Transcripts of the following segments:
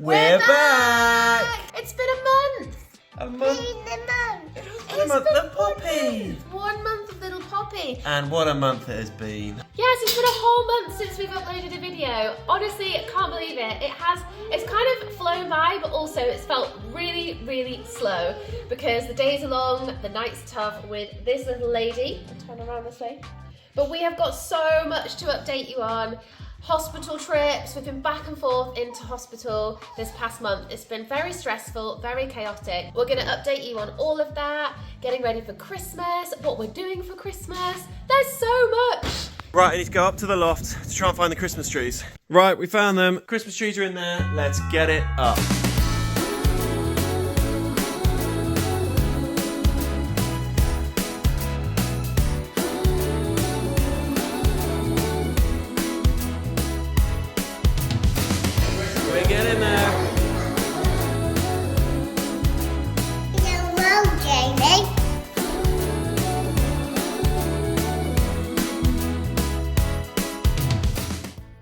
We're back! It's been a month! A month? It's month been of Poppy! 1 month of little Poppy. And what a month it has been. Yes, it's been a whole month since we've uploaded a video. Honestly, I can't believe it. It's kind of flown by, but also it's felt really, really slow because the days are long, the nights are tough with this little lady. I'll turn around this way. But we have got so much to update you on. Hospital trips, we've been back and forth into hospital this past month. It's been very stressful, very chaotic. We're gonna update you on all of that, getting ready for Christmas, what we're doing for Christmas. There's so much. Right, I need to go up to the loft to try and find the Christmas trees. Right, we found them. Christmas trees are in there. Let's get it up. We get in there. Hello, Jamie.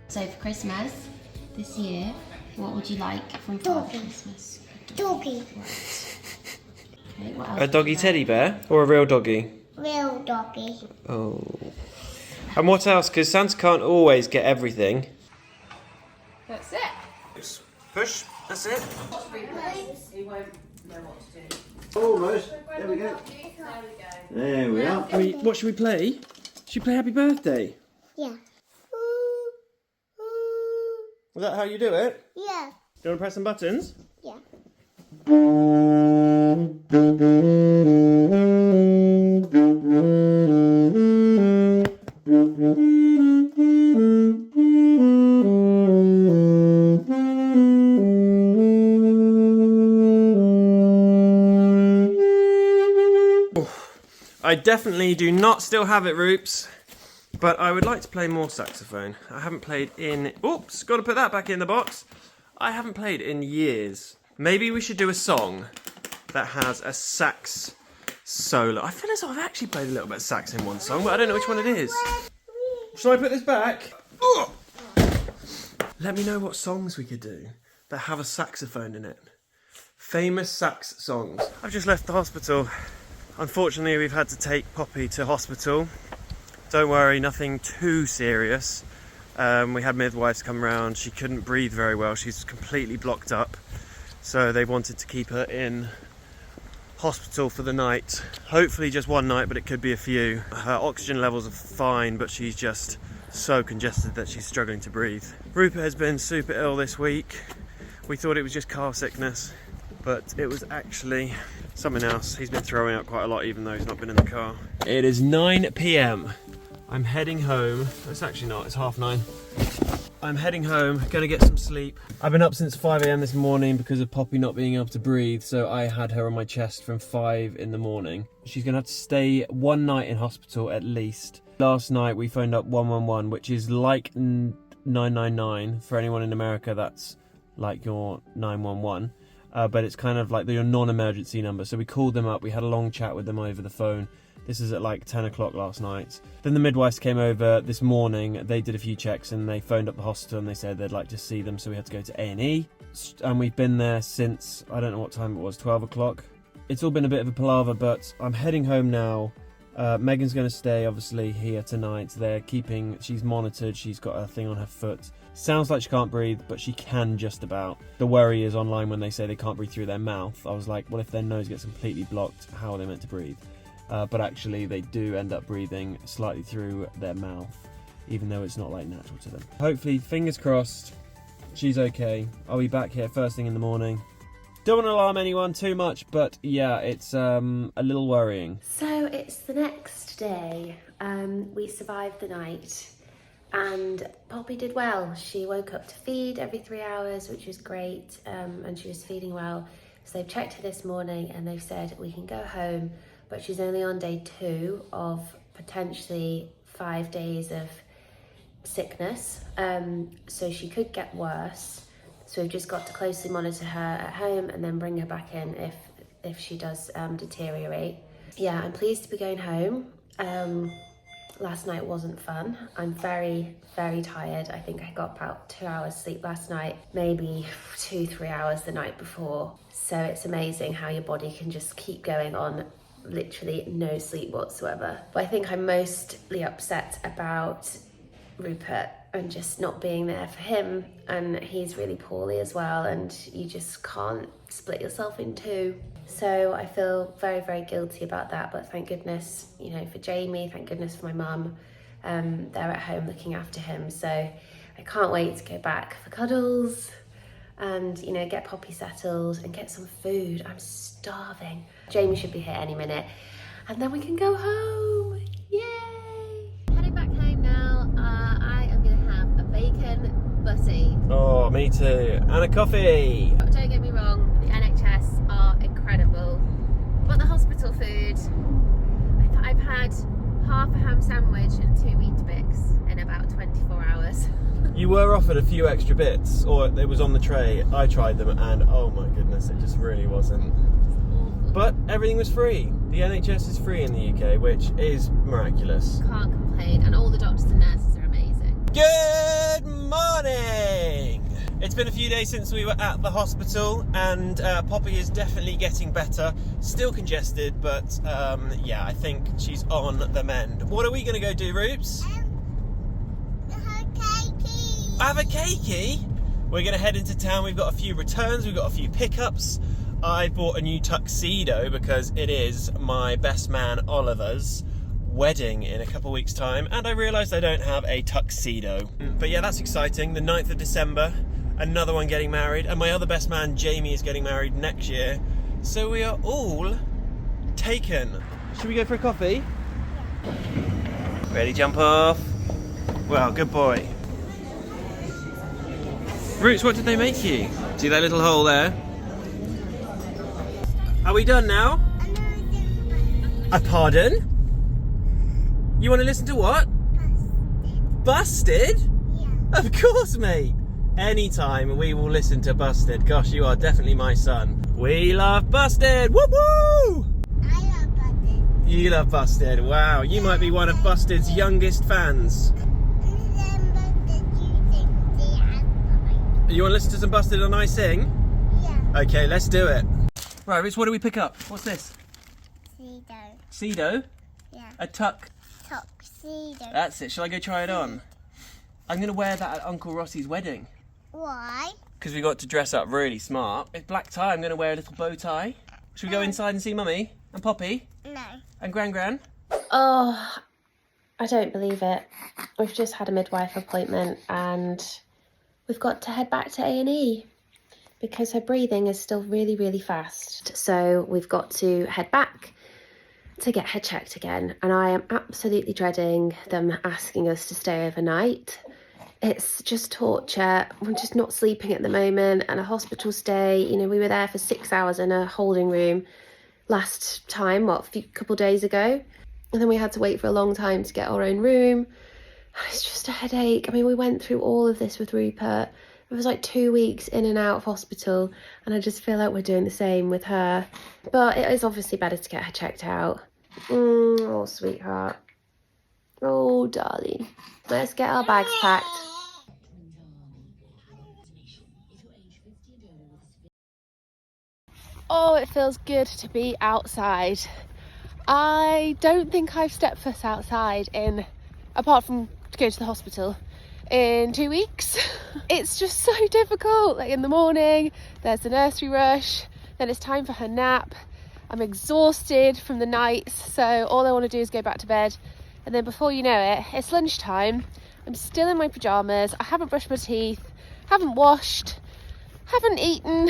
So for Christmas this year, what would you like from Father Christmas? Doggy. Okay, what else? A doggy teddy bear or a real doggy? Real doggy. Oh. And what else? Because Santa can't always get everything. That's it. Push. That's it. Almost. There we go. There we are. What should we play? Should we play Happy Birthday? Yeah. Is that how you do it? Yeah. Do you want to press some buttons? Yeah. I definitely do not still have it, Roops. But I would like to play more saxophone. I haven't played in... Oops, got to put that back in the box. I haven't played in years. Maybe we should do a song that has a sax solo. I feel as though I've actually played a little bit of sax in one song, but I don't know which one it is. Shall I put this back? Ugh. Let me know what songs we could do that have a saxophone in it. Famous sax songs. I've just left the hospital. Unfortunately, we've had to take Poppy to hospital. Don't worry, nothing too serious. We had midwives come round. She couldn't breathe very well. She's completely blocked up. So they wanted to keep her in hospital for the night. Hopefully just one night, but it could be a few. Her oxygen levels are fine, but she's just so congested that she's struggling to breathe. Rupert has been super ill this week. We thought it was just car sickness, but it was actually something else. He's been throwing up quite a lot even though he's not been in the car. It is 9 p.m. I'm heading home. It's actually not, it's 9:30. I'm heading home, gonna get some sleep. I've been up since 5 a.m. this morning because of Poppy not being able to breathe, so I had her on my chest from 5 in the morning. She's gonna have to stay one night in hospital at least. Last night we phoned up 111, which is like 999 for anyone in America. That's like your 911. But it's kind of like your non-emergency number. So we called them up, we had a long chat with them over the phone. This is at like 10 o'clock last night. Then the midwives came over this morning, they did a few checks and they phoned up the hospital and they said they'd like to see them, so we had to go to A&E. And we've been there since, I don't know what time it was, 12 o'clock. It's all been a bit of a palaver, but I'm heading home now. Megan's going to stay obviously here tonight. She's monitored, she's got a thing on her foot. Sounds like she can't breathe, but she can just about. The worry is online when they say they can't breathe through their mouth. I was like, well, if their nose gets completely blocked, how are they meant to breathe? But actually they do end up breathing slightly through their mouth, even though it's not like natural to them. Hopefully, fingers crossed, she's okay. I'll be back here first thing in the morning. Don't want to alarm anyone too much, but yeah, it's a little worrying. So it's the next day. We survived the night and Poppy did well. She woke up to feed every 3 hours, which was great, and she was feeding well. So they've checked her this morning and they've said we can go home, but she's only on day 2 of potentially 5 days of sickness. So she could get worse. So we've just got to closely monitor her at home and then bring her back in if she does deteriorate. Yeah, I'm pleased to be going home. last night wasn't fun. I'm very, very tired. I think I got about 2 hours sleep last night, maybe 2-3 hours the night before. So it's amazing how your body can just keep going on literally no sleep whatsoever. But I think I'm mostly upset about Rupert and just not being there for him, and he's really poorly as well, and you just can't split yourself in two. So I feel very, very guilty about that, but thank goodness, you know, for Jamie, thank goodness for my mum, they're at home looking after him. So I can't wait to go back for cuddles and, you know, get Poppy settled and get some food. I'm starving. Jamie should be here any minute, and then we can go home. Yay! Heading back home now. I am gonna have a bacon butty. Oh, me too. And a coffee. Don't get me wrong, the NHS are incredible, but the hospital food, I've had half a ham sandwich and 2 Weetabix in about 24 hours. You were offered a few extra bits, or it was on the tray. I tried them and oh my goodness, it just really wasn't. But everything was free. The NHS is free in the UK, which is miraculous. Can't complain, and all the doctors and nurses are amazing. Good morning! It's been a few days since we were at the hospital, and Poppy is definitely getting better. Still congested, but yeah, I think she's on the mend. What are we going to go do, Roops? Have a cakey? We're going to head into town. We've got a few returns, we've got a few pickups. I bought a new tuxedo because it is my best man Oliver's wedding in a couple weeks' time, and I realised I don't have a tuxedo. But yeah, that's exciting. The 9th of December, another one getting married, and my other best man Jamie is getting married next year. So we are all taken. Should we go for a coffee? Ready, jump off. Well, good boy. Roots, what did they make you? See that little hole there? Are we done now? A pardon? You want to listen to what? Busted? Yeah. Of course, mate. Anytime we will listen to Busted. Gosh, you are definitely my son. We love Busted. Woo woo! I love Busted. You love Busted. Wow, you might be one of Busted's youngest fans. You want to listen to some Busted and I sing? Yeah. Okay, let's do it. Right, Rich, what do we pick up? What's this? Tuxedo. Cedo? Yeah. A tuxedo. That's it. Shall I go try it on? I'm going to wear that at Uncle Rossi's wedding. Why? Because we got to dress up really smart. It's black tie. I'm going to wear a little bow tie. Should we go inside and see Mummy and Poppy? No. And Gran? Oh, I don't believe it. We've just had a midwife appointment and we've got to head back to A&E because her breathing is still really, really fast. So we've got to head back to get her checked again. And I am absolutely dreading them asking us to stay overnight. It's just torture. We're just not sleeping at the moment, and a hospital stay. You know, we were there for 6 hours in a holding room last time, a couple days ago. And then we had to wait for a long time to get our own room. It's just a headache. I mean, we went through all of this with Rupert. It was like 2 weeks in and out of hospital, and I just feel like we're doing the same with her. But it is obviously better to get her checked out. Oh, sweetheart. Oh, darling. Let's get our bags packed. Oh, it feels good to be outside. I don't think I've stepped foot outside apart from to go to the hospital, in 2 weeks. It's just so difficult. Like in the morning, there's the nursery rush, then it's time for her nap. I'm exhausted from the nights, so all I want to do is go back to bed. And then before you know it, it's lunchtime. I'm still in my pyjamas. I haven't brushed my teeth, haven't washed, haven't eaten.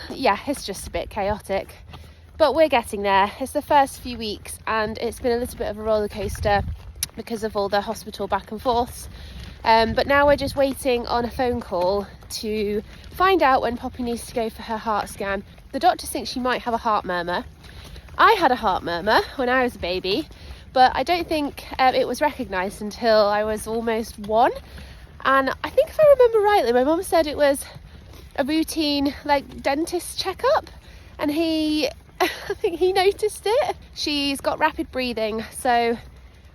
Yeah, it's just a bit chaotic. But we're getting there. It's the first few weeks and it's been a little bit of a roller coaster because of all the hospital back and forths. But now we're just waiting on a phone call to find out when Poppy needs to go for her heart scan. The doctor thinks she might have a heart murmur. I had a heart murmur when I was a baby, but I don't think it was recognised until I was almost 1. And I think if I remember rightly, my mum said it was a routine like dentist checkup, and I think he noticed it. She's got rapid breathing, so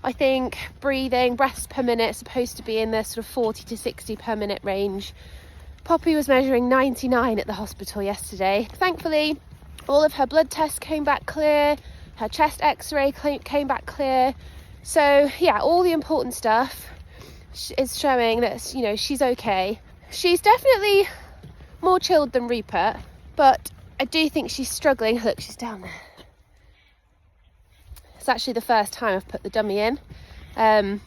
I think breathing, breaths per minute, supposed to be in the sort of 40 to 60 per minute range. Poppy was measuring 99 at the hospital yesterday. Thankfully, all of her blood tests came back clear, her chest x-ray came back clear. So yeah, all the important stuff is showing that, you know, she's okay. She's definitely more chilled than Rupert, but I do think she's struggling. Look, she's down there. It's actually the first time I've put the dummy in. I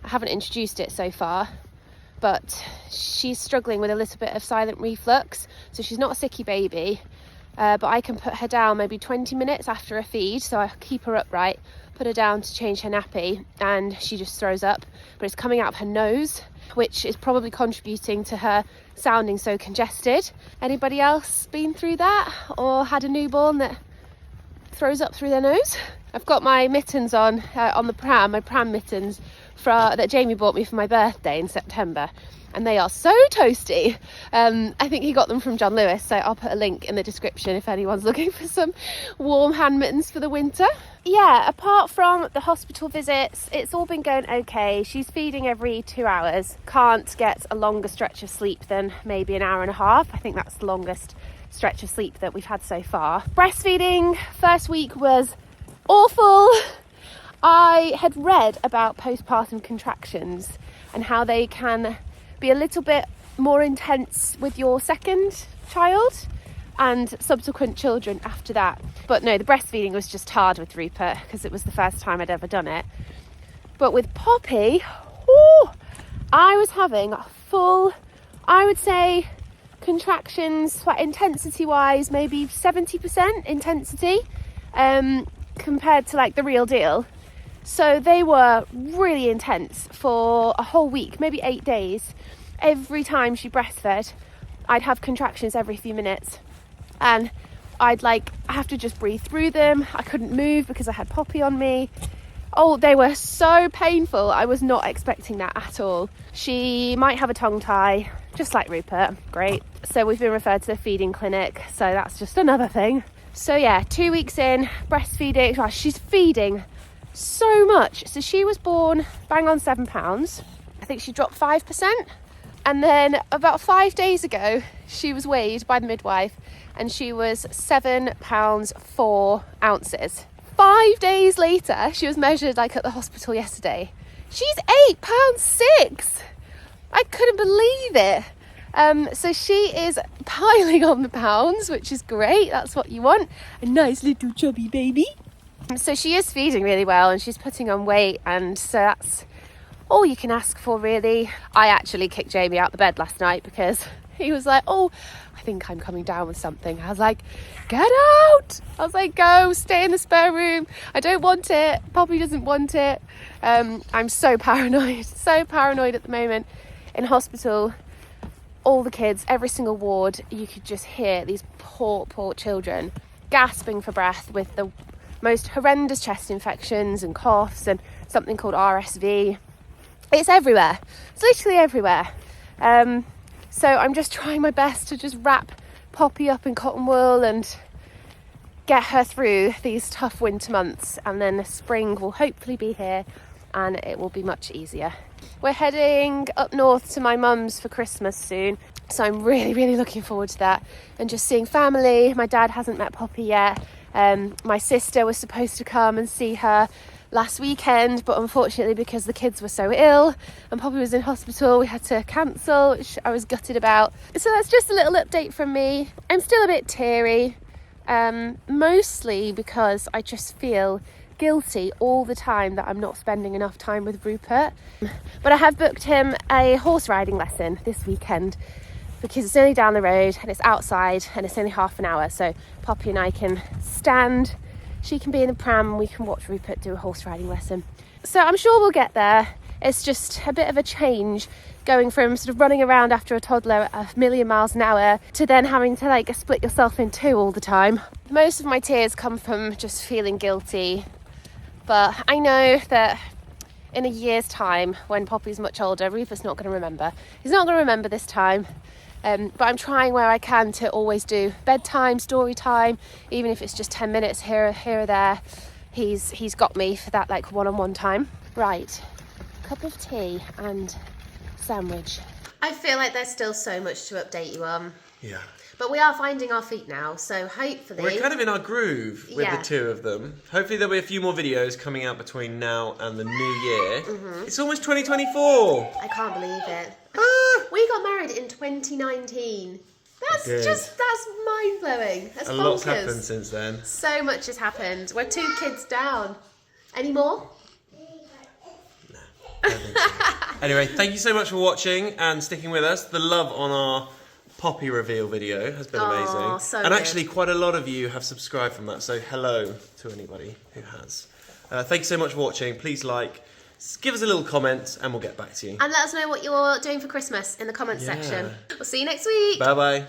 haven't introduced it so far, but she's struggling with a little bit of silent reflux, so she's not a sicky baby, but I can put her down maybe 20 minutes after a feed, so I keep her upright, put her down to change her nappy, and she just throws up, but it's coming out of her nose, which is probably contributing to her sounding so congested. Anybody else been through that or had a newborn that throws up through their nose? I've got my mittens on the pram, my pram mittens that Jamie bought me for my birthday in September, and they are so toasty. I think he got them from John Lewis, so I'll put a link in the description if anyone's looking for some warm hand mittens for the winter. Yeah, apart from the hospital visits, it's all been going okay. She's feeding every 2 hours. Can't get a longer stretch of sleep than maybe an hour and a half. I think that's the longest stretch of sleep that we've had so far. Breastfeeding, first week was awful. I had read about postpartum contractions and how they can be a little bit more intense with your second child and subsequent children after that. But no, the breastfeeding was just hard with Rupert because it was the first time I'd ever done it. But with Poppy, I was having full, I would say, contractions, intensity wise, maybe 70% intensity compared to like the real deal. So they were really intense for a whole week, maybe 8 days. Every time she breastfed, I'd have contractions every few minutes, and I'd have to just breathe through them. I couldn't move because I had Poppy on me. Oh, they were so painful. I was not expecting that at all. She might have a tongue tie, just like Rupert. Great. So we've been referred to the feeding clinic, so that's just another thing. So yeah, 2 weeks in, breastfeeding. Well, she's feeding so much. So she was born bang on 7 pounds. I think she dropped 5%. And then about 5 days ago, she was weighed by the midwife and she was 7 pounds 4 ounces. 5 days later, she was measured at the hospital yesterday. She's 8 pounds 6. I couldn't believe it. So she is piling on the pounds, which is great. That's what you want. A nice little chubby baby. So she is feeding really well and she's putting on weight, and so that's all you can ask for, really. I actually kicked Jamie out the bed last night because he was like, oh, I think I'm coming down with something. I was like, get out. I was like, go, stay in the spare room. I don't want it. Poppy doesn't want it. I'm so paranoid at the moment. In hospital, all the kids, every single ward, you could just hear these poor children gasping for breath with the most horrendous chest infections and coughs and something called RSV. It's everywhere. It's literally everywhere. So I'm just trying my best to just wrap Poppy up in cotton wool and get her through these tough winter months, and then the spring will hopefully be here and it will be much easier. We're heading up north to my mum's for Christmas soon, so I'm really looking forward to that and just seeing family. My dad hasn't met Poppy yet. My sister was supposed to come and see her last weekend, but unfortunately because the kids were so ill and Poppy was in hospital, we had to cancel, which I was gutted about. So that's just a little update from me. I'm still a bit teary, mostly because I just feel guilty all the time that I'm not spending enough time with Rupert. But I have booked him a horse riding lesson this weekend because it's only down the road and it's outside and it's only half an hour, so Poppy and I can stand. She can be in the pram and we can watch Rupert do a horse riding lesson. So I'm sure we'll get there. It's just a bit of a change going from sort of running around after a toddler at 1,000,000 miles an hour to then having to split yourself in two all the time. Most of my tears come from just feeling guilty. But I know that in a year's time, when Poppy's much older, Rupert's not going to remember. He's not going to remember this time. But I'm trying where I can to always do bedtime, story time, even if it's just 10 minutes here or there. He's got me for that one-on-one time. Right, cup of tea and sandwich. I feel like there's still so much to update you on. Yeah. But we are finding our feet now, so hopefully... We're kind of in our groove with Yeah. the two of them. Hopefully there'll be a few more videos coming out between now and the new year. It's almost 2024! I can't believe it. Ah! We got married in 2019. That's mind-blowing. That's A bonkers. lot's happened since then. So much has happened. We're 2 kids down. Any more? Anyway, thank you so much for watching and sticking with us. The love on our Poppy reveal video has been amazing. So and good. actually quite a lot of you have subscribed from that, so hello to anybody who has. Thank you so much for watching. Please like, give us a little comment and we'll get back to you. And let us know what you're doing for Christmas in the comments section. We'll see you next week. Bye bye.